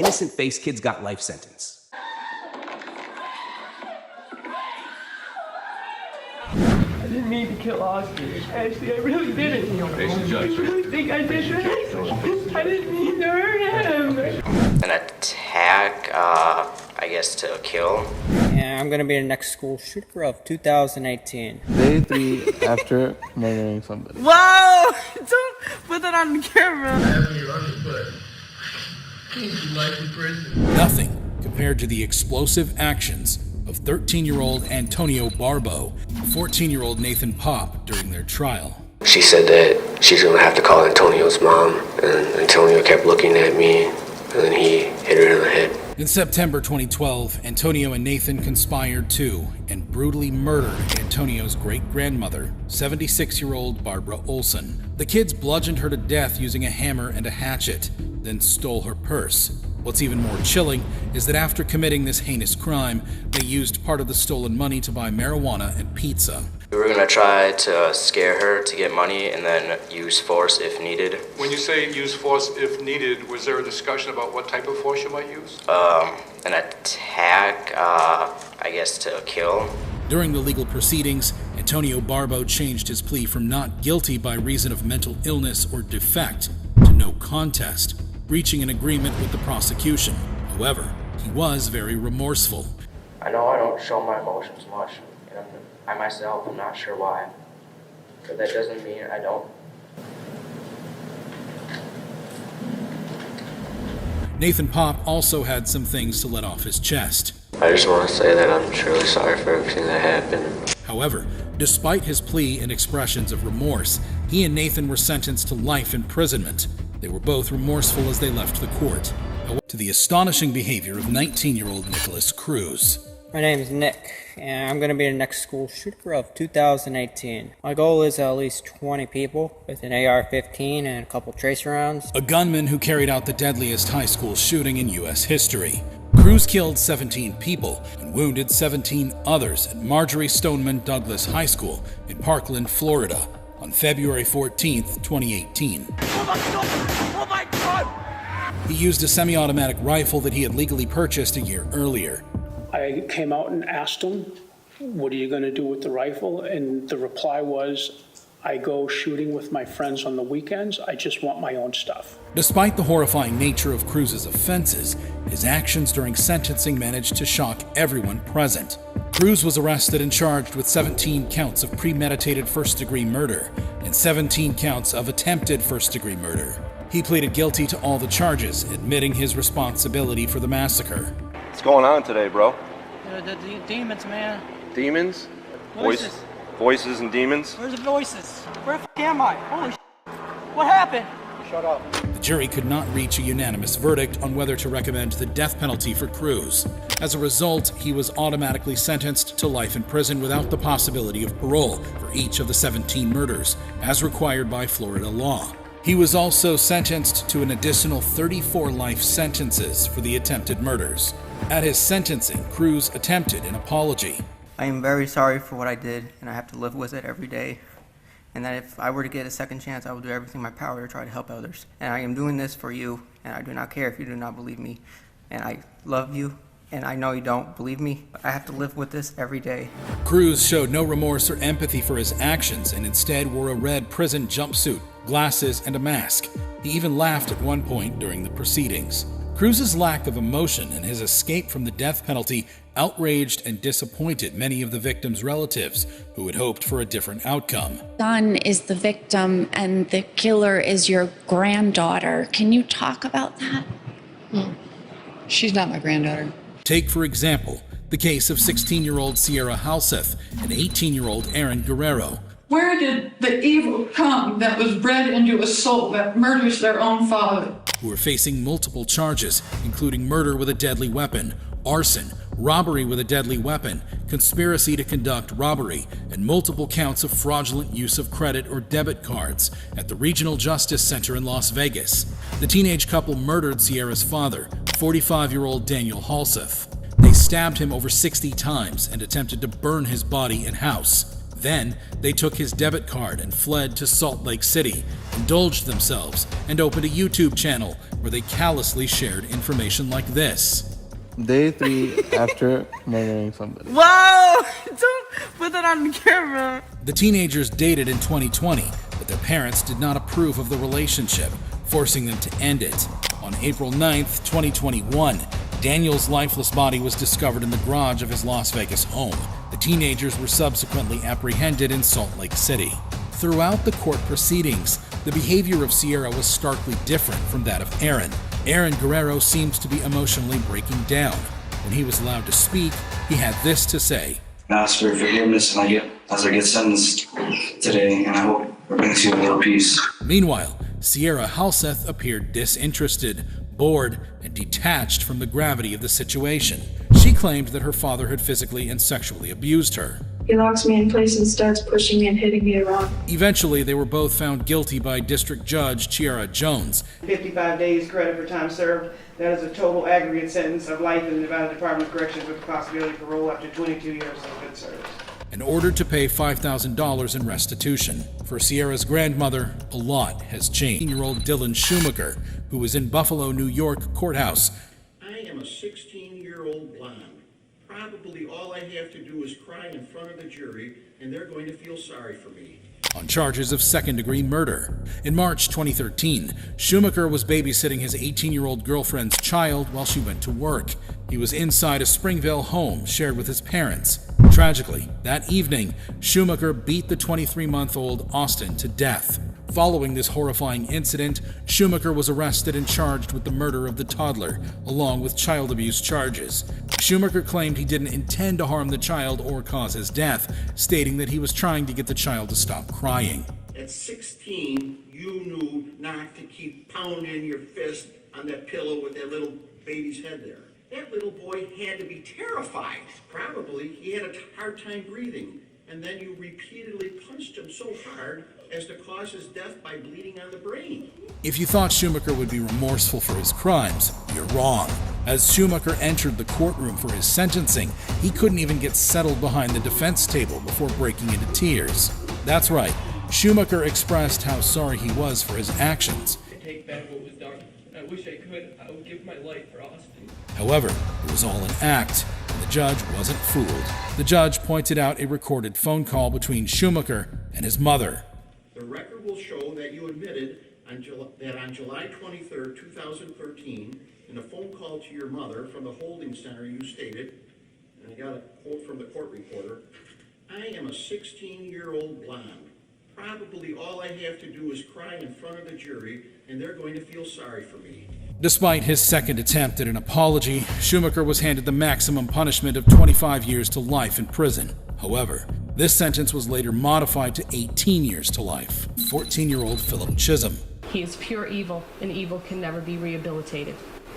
Innocent-faced kids got life sentence. I didn't mean to kill Oscar. Actually, I really didn't. I really think I did that. I didn't mean to hurt him. An attack, I guess to kill. And I'm gonna be the next school shooter of 2018. Day 3 after murdering somebody. Whoa! Don't put that on the camera. Nothing compared to the explosive actions of 13-year-old Antonio Barbo and 14-year-old Nathan Pop during their trial. She said that she's gonna have to call Antonio's mom, and Antonio kept looking at me, and then he hit her in the head. In September 2012, Antonio and Nathan conspired to and brutally murdered Antonio's great-grandmother, 76-year-old Barbara Olson. The kids bludgeoned her to death using a hammer and a hatchet, then stole her purse. What's even more chilling is that after committing this heinous crime, they used part of the stolen money to buy marijuana and pizza. We were gonna try to scare her to get money and then use force if needed. When you say use force if needed, was there a discussion about what type of force you might use? An attack, I guess to kill. During the legal proceedings, Antonio Barbo changed his plea from not guilty by reason of mental illness or defect to no contest, reaching an agreement with the prosecution. However, he was very remorseful. I know I don't show my emotions much, and I myself am not sure why, but that doesn't mean I don't. Nathan Pop also had some things to let off his chest. I just want to say that I'm truly sorry for everything that happened. However, despite his plea and expressions of remorse, he and Nathan were sentenced to life imprisonment. They were both remorseful as they left the court, to the astonishing behavior of 19-year-old Nicholas Cruz. My name is Nick, and I'm gonna be the next school shooter of 2018. My goal is at least 20 people with an AR-15 and a couple tracer rounds. A gunman who carried out the deadliest high school shooting in U.S. history. Cruz killed 17 people and wounded 17 others at Marjorie Stoneman Douglas High School in Parkland, Florida, on February 14, 2018. Oh my God! He used a semi-automatic rifle that he had legally purchased a year earlier. I came out and asked him, what are you going to do with the rifle? And the reply was, I go shooting with my friends on the weekends. I just want my own stuff. Despite the horrifying nature of Cruz's offenses, his actions during sentencing managed to shock everyone present. Cruz was arrested and charged with 17 counts of premeditated first-degree murder and 17 counts of attempted first-degree murder. He pleaded guilty to all the charges, admitting his responsibility for the massacre. What's going on today, bro? The demons, man. Demons? Voices. Voices and demons? Where's the voices? Where the f*** am I? Holy shit. What happened? Shut up. The jury could not reach a unanimous verdict on whether to recommend the death penalty for Cruz. As a result, he was automatically sentenced to life in prison without the possibility of parole for each of the 17 murders, as required by Florida law. He was also sentenced to an additional 34 life sentences for the attempted murders. At his sentencing, Cruz attempted an apology. I am very sorry for what I did, and I have to live with it every day. And that if I were to get a second chance, I will do everything in my power to try to help others. And I am doing this for you, and I do not care if you do not believe me. And I love you, and I know you don't believe me. But I have to live with this every day. Cruz showed no remorse or empathy for his actions and instead wore a red prison jumpsuit, glasses, and a mask. He even laughed at one point during the proceedings. Cruz's lack of emotion and his escape from the death penalty outraged and disappointed many of the victims' relatives who had hoped for a different outcome. Son is the victim and the killer is your granddaughter. Can you talk about that? Well, she's not my granddaughter. Take, for example, the case of 16-year-old Sierra Halseth and 18-year-old Aaron Guerrero. Where did the evil come that was bred into a soul that murders their own father? Who are facing multiple charges, including murder with a deadly weapon, arson, robbery with a deadly weapon, conspiracy to conduct robbery, and multiple counts of fraudulent use of credit or debit cards at the Regional Justice Center in Las Vegas. The teenage couple murdered Sierra's father, 45-year-old Daniel Halseth. They stabbed him over 60 times and attempted to burn his body and house. Then, they took his debit card and fled to Salt Lake City, indulged themselves, and opened a YouTube channel where they callously shared information like this. Day 3 after murdering somebody. Whoa! Don't put that on the camera. The teenagers dated in 2020, but their parents did not approve of the relationship, forcing them to end it. On April 9th, 2021, Daniel's lifeless body was discovered in the garage of his Las Vegas home. The teenagers were subsequently apprehended in Salt Lake City. Throughout the court proceedings, the behavior of Sierra was starkly different from that of Aaron. Aaron Guerrero seems to be emotionally breaking down. When he was allowed to speak, he had this to say. I ask for forgiveness as I get sentenced today, and I hope it brings you a little peace. Meanwhile, Sierra Halseth appeared disinterested, bored, and detached from the gravity of the situation. She claimed that her father had physically and sexually abused her. He locks me in place and starts pushing me and hitting me around. Eventually, they were both found guilty by District Judge Chiara Jones. 55 days credit for time served. That is a total aggregate sentence of life in the Nevada Department of Corrections with the possibility of parole up to 22 years of good service. And ordered to pay $5,000 in restitution. For Sierra's grandmother, a lot has changed. 18-year-old Dylan Schumacher, who was in Buffalo, New York courthouse. I am a 16-year-old blonde. Probably all I have to do is cry in front of the jury, and they're going to feel sorry for me. On charges of second-degree murder. In March 2013, Schumacher was babysitting his 18-year-old girlfriend's child while she went to work. He was inside a Springvale home shared with his parents. Tragically, that evening, Schumacher beat the 23-month-old Austin to death. Following this horrifying incident, Schumacher was arrested and charged with the murder of the toddler, along with child abuse charges. Schumacher claimed he didn't intend to harm the child or cause his death, stating that he was trying to get the child to stop crying. At 16, you knew not to keep pounding your fist on that pillow with that little baby's head there. That little boy had to be terrified. Probably he had a hard time breathing. And then you repeatedly punched him so hard as to cause his death by bleeding on the brain. If you thought Schumacher would be remorseful for his crimes, you're wrong. As Schumacher entered the courtroom for his sentencing, he couldn't even get settled behind the defense table before breaking into tears. That's right, Schumacher expressed how sorry he was for his actions. I take back what was done. I wish I could. I would give my life for Austin. However, it was all an act, and the judge wasn't fooled. The judge pointed out a recorded phone call between Schumacher and his mother. The record will show that you admitted that on July 23, 2013, in a phone call to your mother from the holding center, you stated, and I got a quote from the court reporter, I am a 16-year-old blonde. Probably all I have to do is cry in front of the jury, and they're going to feel sorry for me. Despite his second attempt at an apology, Schumacher was handed the maximum punishment of 25 years to life in prison. However, this sentence was later modified to 18 years to life. 14-year-old Philip Chisholm. He is pure evil, and evil can never be rehabilitated.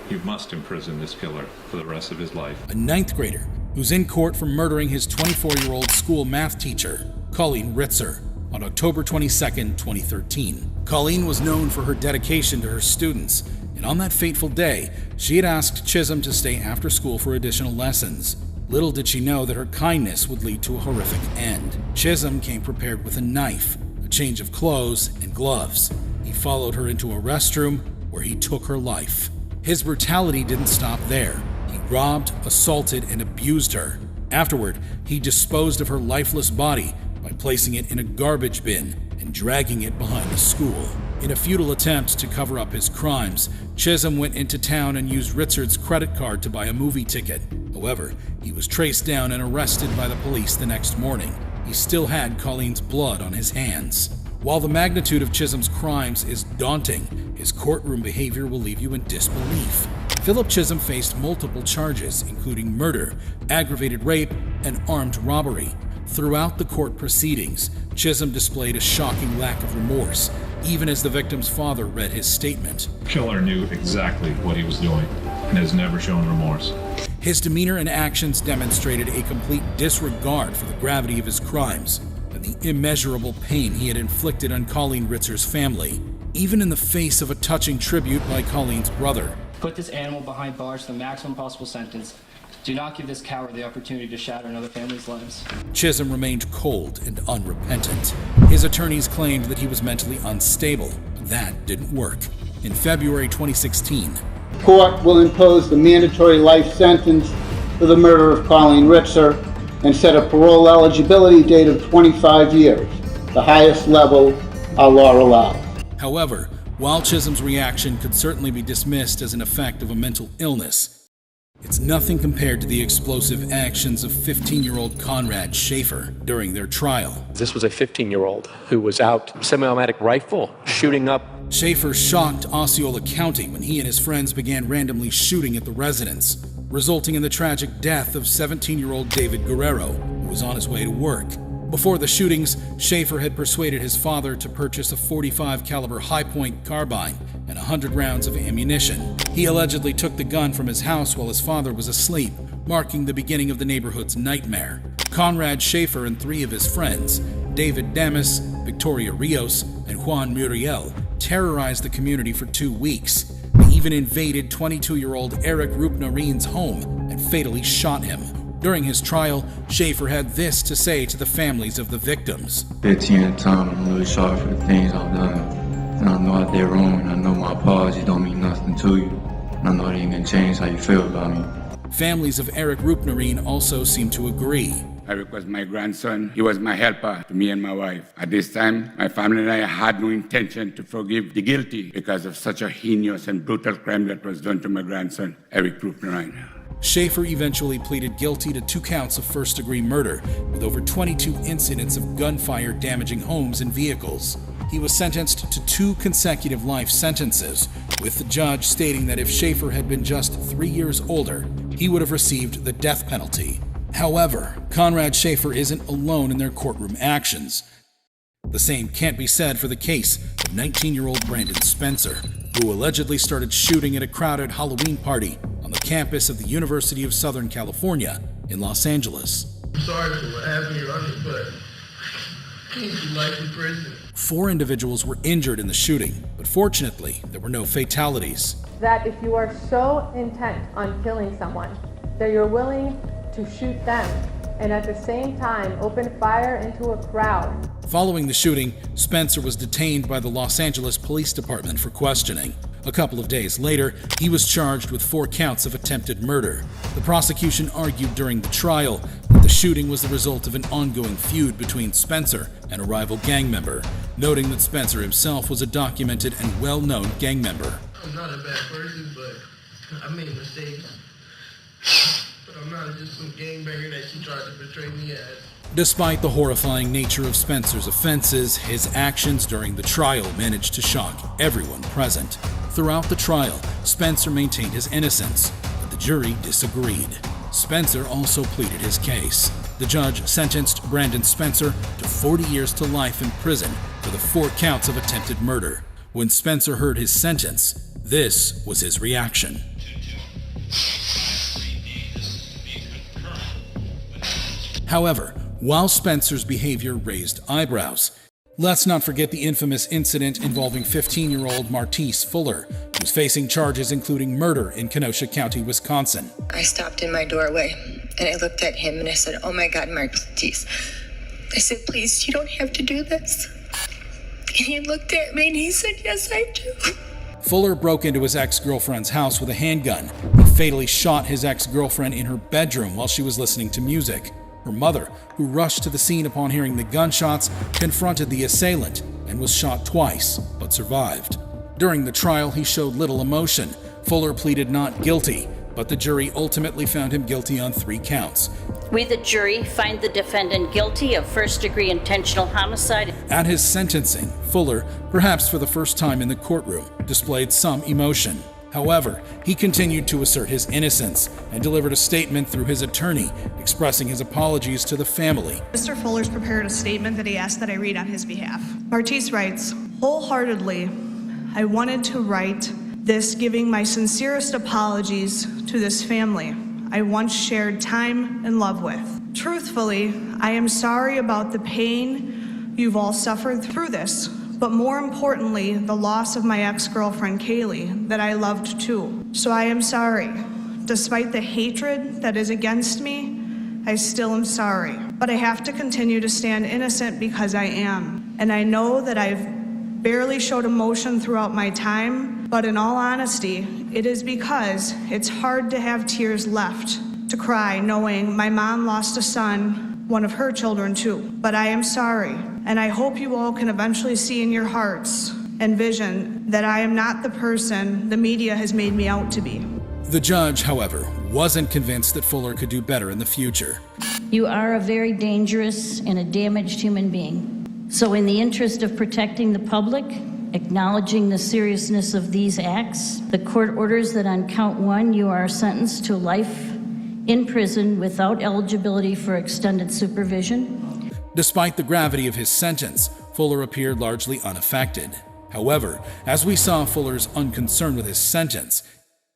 You must imprison this killer for the rest of his life. A ninth grader who's in court for murdering his 24-year-old school math teacher, Colleen Ritzer, on October 22, 2013. Colleen was known for her dedication to her students, and on that fateful day, she had asked Chisholm to stay after school for additional lessons. Little did she know that her kindness would lead to a horrific end. Chisholm came prepared with a knife, a change of clothes, and gloves. He followed her into a restroom where he took her life. His brutality didn't stop there. He robbed, assaulted, and abused her. Afterward, he disposed of her lifeless body by placing it in a garbage bin and dragging it behind the school. In a futile attempt to cover up his crimes, Chisholm went into town and used Ritzard's credit card to buy a movie ticket. However, he was traced down and arrested by the police the next morning. He still had Colleen's blood on his hands. While the magnitude of Chisholm's crimes is daunting, his courtroom behavior will leave you in disbelief. Philip Chisholm faced multiple charges, including murder, aggravated rape, and armed robbery. Throughout the court proceedings, Chisholm displayed a shocking lack of remorse, even as the victim's father read his statement. Killer knew exactly what he was doing and has never shown remorse. His demeanor and actions demonstrated a complete disregard for the gravity of his crimes and the immeasurable pain he had inflicted on Colleen Ritzer's family, even in the face of a touching tribute by Colleen's brother. Put this animal behind bars for the maximum possible sentence. Do not give this coward the opportunity to shatter another family's lives. Chisholm remained cold and unrepentant. His attorneys claimed that he was mentally unstable, but that didn't work. In February 2016, Court will impose the mandatory life sentence for the murder of Colleen Ritzer and set a parole eligibility date of 25 years, the highest level our law allows. However, while Chisholm's reaction could certainly be dismissed as an effect of a mental illness, it's nothing compared to the explosive actions of 15-year-old Conrad Schaefer during their trial. This was a 15-year-old who was out semi-automatic rifle shooting up. Schaefer shocked Osceola County when he and his friends began randomly shooting at the residence, resulting in the tragic death of 17-year-old David Guerrero, who was on his way to work. Before the shootings, Schaefer had persuaded his father to purchase a .45 caliber Hi-Point carbine and 100 rounds of ammunition. He allegedly took the gun from his house while his father was asleep, marking the beginning of the neighborhood's nightmare. Conrad Schaefer and 3 of his friends, David Damas, Victoria Rios, and Juan Muriel, terrorized the community for 2 weeks. They even invaded 22-year-old Eric Rupnarin's home and fatally shot him. During his trial, Schaefer had this to say to the families of the victims. 15 at a time, I'm really sorry for the things I've done. And I know I did wrong, and I know my apology don't mean nothing to you. And I know it ain't gonna change how you feel about me. Families of Eric Rupnarin also seem to agree. Eric was my grandson. He was my helper to me and my wife. At this time, my family and I had no intention to forgive the guilty because of such a heinous and brutal crime that was done to my grandson, Eric Rupnarin. Schaefer eventually pleaded guilty to 2 counts of first-degree murder, with over 22 incidents of gunfire damaging homes and vehicles. He was sentenced to 2 consecutive life sentences, with the judge stating that if Schaefer had been just 3 years older, he would have received the death penalty. However, Conrad Schaefer isn't alone in their courtroom actions. The same can't be said for the case of 19-year-old Brandon Spencer, who allegedly started shooting at a crowded Halloween party on the campus of the University of Southern California in Los Angeles. I'm sorry for what happened, Your Honor, but can't do life in prison. 4 individuals were injured in the shooting, but fortunately, there were no fatalities. That if you are so intent on killing someone that you're willing to shoot them and at the same time open fire into a crowd. Following the shooting, Spencer was detained by the Los Angeles Police Department for questioning. A couple of days later, he was charged with 4 counts of attempted murder. The prosecution argued during the trial that the shooting was the result of an ongoing feud between Spencer and a rival gang member, noting that Spencer himself was a documented and well-known gang member. I'm not a bad person, but I made mistakes. But I'm not just some gangbanger that she tried to portray me as. Despite the horrifying nature of Spencer's offenses, his actions during the trial managed to shock everyone present. Throughout the trial, Spencer maintained his innocence, but the jury disagreed. Spencer also pleaded his case. The judge sentenced Brandon Spencer to 40 years to life in prison for the 4 counts of attempted murder. When Spencer heard his sentence, this was his reaction. However, while Spencer's behavior raised eyebrows, let's not forget the infamous incident involving 15-year-old Martise Fuller, who's facing charges including murder in Kenosha County, Wisconsin. I stopped in my doorway and I looked at him and I said, "Oh my God, Martise." I said, "Please, you don't have to do this." And he looked at me and he said, "Yes, I do." Fuller broke into his ex-girlfriend's house with a handgun. He fatally shot his ex-girlfriend in her bedroom while she was listening to music. Her mother, who rushed to the scene upon hearing the gunshots, confronted the assailant and was shot twice, but survived. During the trial, he showed little emotion. Fuller pleaded not guilty, but the jury ultimately found him guilty on 3 counts. We, the jury, find the defendant guilty of first-degree intentional homicide. At his sentencing, Fuller, perhaps for the first time in the courtroom, displayed some emotion. However, he continued to assert his innocence and delivered a statement through his attorney, expressing his apologies to the family. Mr. Fuller's prepared a statement that he asked that I read on his behalf. Martise writes, "Wholeheartedly, I wanted to write this giving my sincerest apologies to this family I once shared time and love with. Truthfully, I am sorry about the pain you've all suffered through this, but more importantly, the loss of my ex-girlfriend Kaylee that I loved too. So I am sorry. Despite the hatred that is against me, I still am sorry. But I have to continue to stand innocent because I am. And I know that I've barely showed emotion throughout my time, but in all honesty, it is because it's hard to have tears left to cry knowing my mom lost a son, one of her children too. But I am sorry, and I hope you all can eventually see in your hearts and vision that I am not the person the media has made me out to be. The judge, however, wasn't convinced that Fuller could do better in the future. You are a very dangerous and a damaged human being. So in the interest of protecting the public, acknowledging the seriousness of these acts, the court orders that on count 1, you are sentenced to life in prison without eligibility for extended supervision. Despite the gravity of his sentence, Fuller appeared largely unaffected. However, as we saw Fuller's unconcern with his sentence,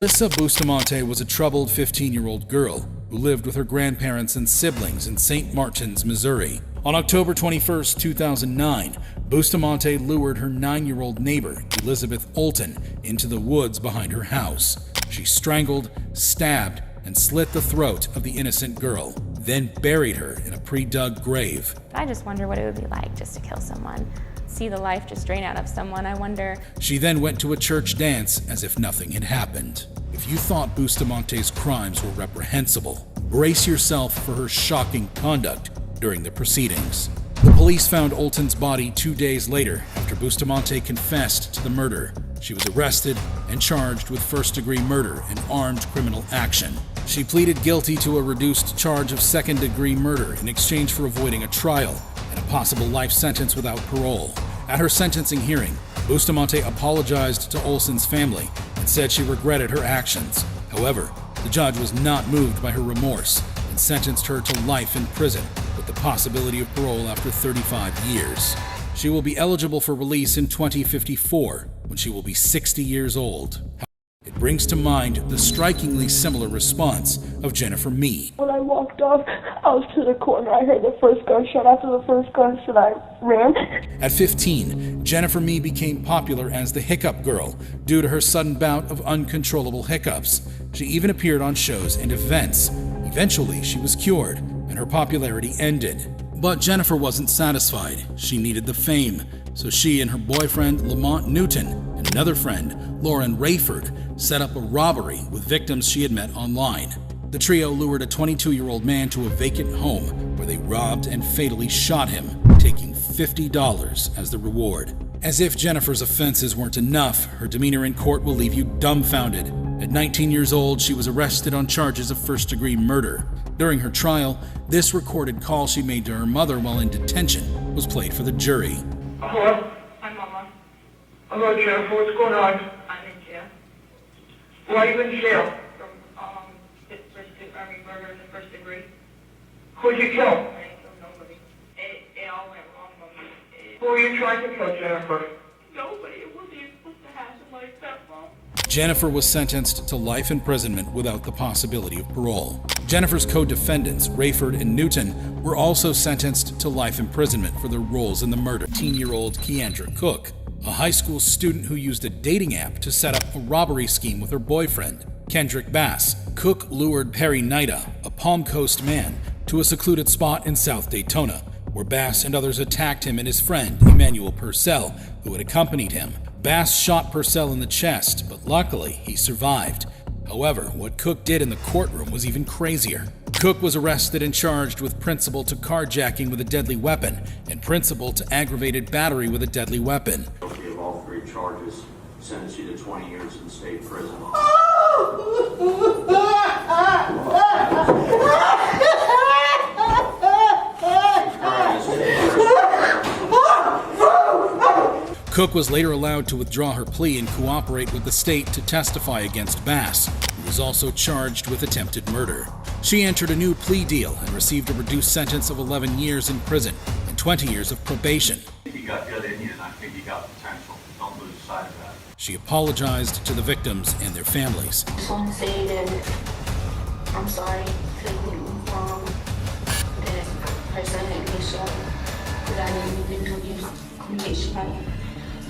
Alyssa Bustamante was a troubled 15-year-old girl who lived with her grandparents and siblings in St. Martins, Missouri. On October 21, 2009, Bustamante lured her 9-year-old neighbor, Elizabeth Olton, into the woods behind her house. She strangled, stabbed, and slit the throat of the innocent girl, then buried her in a pre-dug grave. I just wonder what it would be like just to kill someone. See the life just drain out of someone. I wonder. She then went to a church dance as if nothing had happened. If you thought Bustamante's crimes were reprehensible, brace yourself for her shocking conduct during the proceedings. The police found Olton's body 2 days later after Bustamante confessed to the murder. She was arrested and charged with first-degree murder and armed criminal action. She pleaded guilty to a reduced charge of second-degree murder in exchange for avoiding a trial and a possible life sentence without parole. At her sentencing hearing, Bustamante apologized to Olson's family and said she regretted her actions. However, the judge was not moved by her remorse and sentenced her to life in prison with the possibility of parole after 35 years. She will be eligible for release in 2054 when she will be 60 years old. It brings to mind the strikingly similar response of Jennifer Mee. When I walked off, I was to the corner. I heard the first gunshot. After the first gunshot, I ran. At 15, Jennifer Mee became popular as the Hiccup Girl due to her sudden bout of uncontrollable hiccups. She even appeared on shows and events. Eventually, she was cured, and her popularity ended. But Jennifer wasn't satisfied. She needed the fame, so she and her boyfriend, Lamont Newton, and another friend, Lauren Rayford, set up a robbery with victims she had met online. The trio lured a 22-year-old man to a vacant home where they robbed and fatally shot him, taking $50 as the reward. As if Jennifer's offenses weren't enough, her demeanor in court will leave you dumbfounded. At 19 years old, she was arrested on charges of first-degree murder. During her trial, this recorded call she made to her mother while in detention was played for the jury. Hello? Hi, Mama. Hello, Jennifer. What's going on? I'm in jail. Why are you in jail? From murder in the first degree. Who'd you kill? I didn't kill nobody. It all went wrong, Mama. Who are you trying to kill, Jennifer? Nobody. It wasn't even supposed to happen like that, Mom. Jennifer was sentenced to life imprisonment without the possibility of parole. Jennifer's co-defendants, Rayford and Newton, were also sentenced to life imprisonment for their roles in the murder. 18-year-old Keandra Cook, a high school student who used a dating app to set up a robbery scheme with her boyfriend, Kendrick Bass. Cook lured Perry Nida, a Palm Coast man, to a secluded spot in South Daytona, where Bass and others attacked him and his friend, Emmanuel Purcell, who had accompanied him. Bass shot Purcell in the chest, but luckily he survived. However, what Cook did in the courtroom was even crazier. Cook was arrested and charged with principal to carjacking with a deadly weapon and principal to aggravated battery with a deadly weapon. Guilty of all three charges, sentence you to 20 years in state prison. Cook was later allowed to withdraw her plea and cooperate with the state to testify against Bass, who was also charged with attempted murder. She entered a new plea deal and received a reduced sentence of 11 years in prison and 20 years of probation. I think you got good in you, and I think you got potential. Don't lose sight of that. She apologized to the victims and their families. I just want to say that I'm sorry for anything wrong, that person had been shot, that I didn't even know you get shot.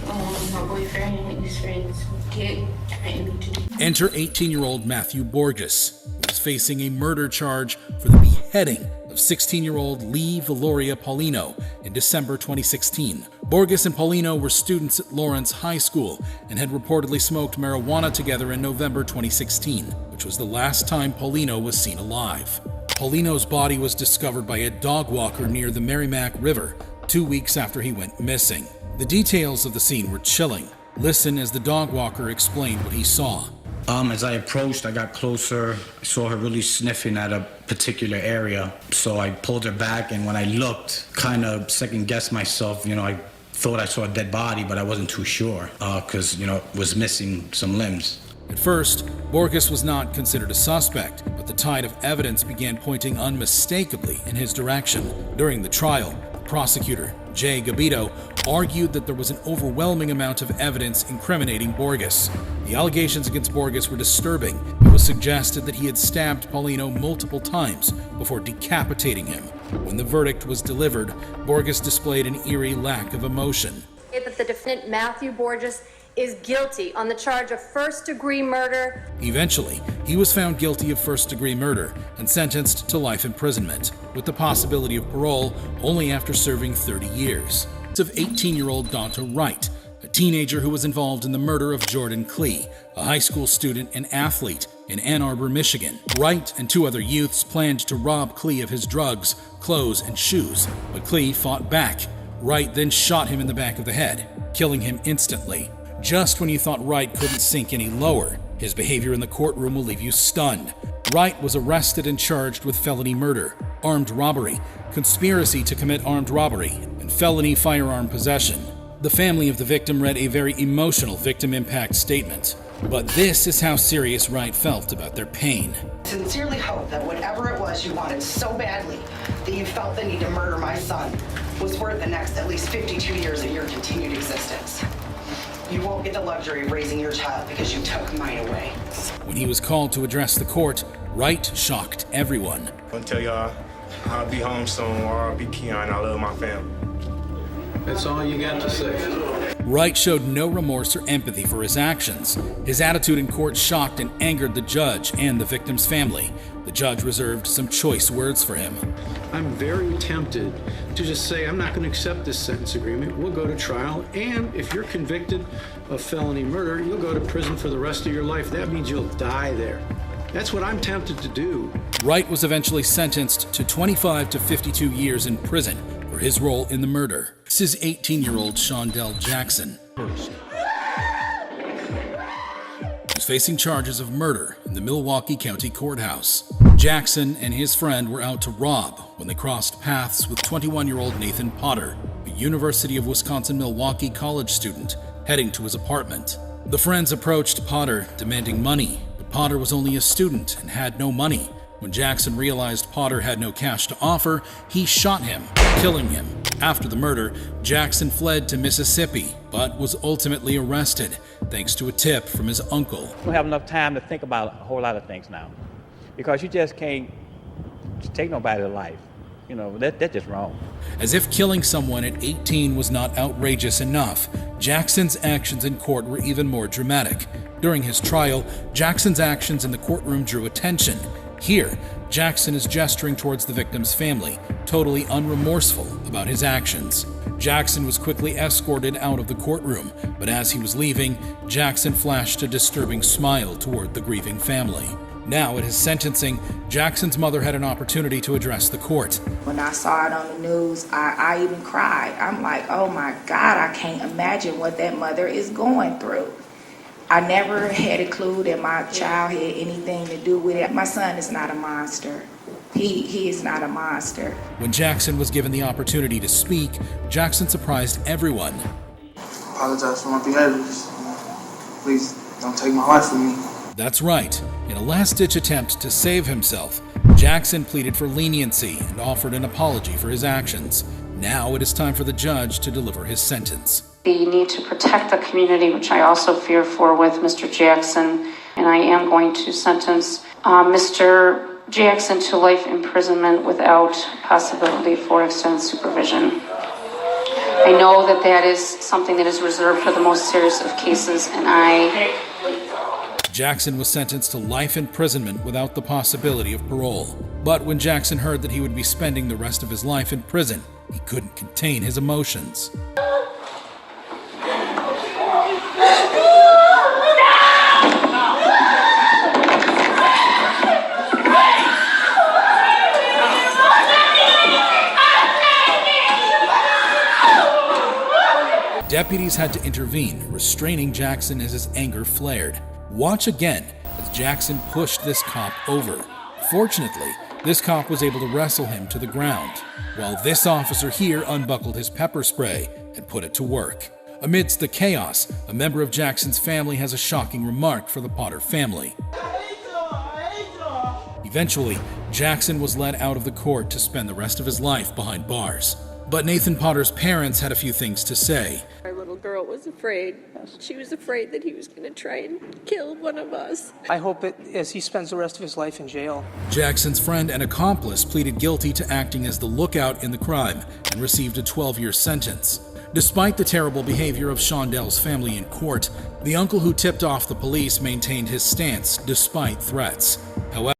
My boyfriend and his friends threatened me to. Enter 18-year-old Matthew Borges, who was facing a murder charge for the beheading of 16-year-old Lee Valoria Paulino in December 2016. Borges and Paulino were students at Lawrence High School and had reportedly smoked marijuana together in November 2016, which was the last time Paulino was seen alive. Paulino's body was discovered by a dog walker near the Merrimack River 2 weeks after he went missing. The details of the scene were chilling. Listen as the dog walker explained what he saw. As I approached, I got closer. I saw her really sniffing at a particular area. So I pulled her back, and when I looked, kind of second-guessed myself. I thought I saw a dead body, but I wasn't too sure because, it was missing some limbs. At first, Borges was not considered a suspect, but the tide of evidence began pointing unmistakably in his direction. During the trial, prosecutor Jay Gabito argued that there was an overwhelming amount of evidence incriminating Borges. The allegations against Borges were disturbing. It was suggested that he had stabbed Paulino multiple times before decapitating him. When the verdict was delivered, Borges displayed an eerie lack of emotion. That the defendant, Matthew Borges, is guilty on the charge of first-degree murder. Eventually, he was found guilty of first-degree murder and sentenced to life imprisonment, with the possibility of parole only after serving 30 years. Of 18-year-old Donta Wright, a teenager who was involved in the murder of Jordan Klee, a high school student and athlete in Ann Arbor, Michigan. Wright and 2 other youths planned to rob Klee of his drugs, clothes, and shoes, but Klee fought back. Wright then shot him in the back of the head, killing him instantly. Just when you thought Wright couldn't sink any lower, his behavior in the courtroom will leave you stunned. Wright was arrested and charged with felony murder, armed robbery, conspiracy to commit armed robbery, and felony firearm possession. The family of the victim read a very emotional victim impact statement. But this is how serious Wright felt about their pain. Sincerely hope that whatever it was you wanted so badly that you felt the need to murder my son was worth the next at least 52 years of your continued existence. You won't get the luxury of raising your child because you took mine away. When he was called to address the court, Wright shocked everyone. I'll tell y'all, I'll be home soon, or I'll be Keon. I love my family. That's all you got to say. Wright showed no remorse or empathy for his actions. His attitude in court shocked and angered the judge and the victim's family. The judge reserved some choice words for him. I'm very tempted to just say, I'm not going to accept this sentence agreement. We'll go to trial, and if you're convicted of felony murder, you'll go to prison for the rest of your life. That means you'll die there. That's what I'm tempted to do. Wright was eventually sentenced to 25 to 52 years in prison for his role in the murder. This is 18-year-old Shondell Jackson. He was facing charges of murder in the Milwaukee County Courthouse. Jackson and his friend were out to rob when they crossed paths with 21-year-old Nathan Potter, a University of Wisconsin-Milwaukee college student, heading to his apartment. The friends approached Potter, demanding money, but Potter was only a student and had no money. When Jackson realized Potter had no cash to offer, he shot him, killing him. After the murder, Jackson fled to Mississippi, but was ultimately arrested, thanks to a tip from his uncle. You don't have enough time to think about a whole lot of things now, because you just can't take nobody's life. That's just wrong. As if killing someone at 18 was not outrageous enough, Jackson's actions in court were even more dramatic. During his trial, Jackson's actions in the courtroom drew attention. Here, Jackson is gesturing towards the victim's family, totally unremorseful about his actions. Jackson was quickly escorted out of the courtroom, but as he was leaving, Jackson flashed a disturbing smile toward the grieving family. Now, at his sentencing, Jackson's mother had an opportunity to address the court. When I saw it on the news, I even cried. I'm like, oh my God, I can't imagine what that mother is going through. I never had a clue that my child had anything to do with it. My son is not a monster. He is not a monster. When Jackson was given the opportunity to speak, Jackson surprised everyone. I apologize for my behaviors. Please don't take my life from me. That's right. In a last-ditch attempt to save himself, Jackson pleaded for leniency and offered an apology for his actions. Now it is time for the judge to deliver his sentence. The need to protect the community, which I also fear for with Mr. Jackson, and I am going to sentence Mr. Jackson to life imprisonment without possibility for extended supervision. I know that that is something that is reserved for the most serious of cases, and Jackson was sentenced to life imprisonment without the possibility of parole. But when Jackson heard that he would be spending the rest of his life in prison, he couldn't contain his emotions. Deputies had to intervene, restraining Jackson as his anger flared. Watch again as Jackson pushed this cop over. Fortunately, this cop was able to wrestle him to the ground, while this officer here unbuckled his pepper spray and put it to work. Amidst the chaos, a member of Jackson's family has a shocking remark for the Potter family. Eventually, Jackson was let out of the court to spend the rest of his life behind bars. But Nathan Potter's parents had a few things to say. Our little girl was afraid. She was afraid that he was going to try and kill one of us. I hope that as he spends the rest of his life in jail. Jackson's friend and accomplice pleaded guilty to acting as the lookout in the crime and received a 12-year sentence. Despite the terrible behavior of Shondell's family in court, the uncle who tipped off the police maintained his stance despite threats. However,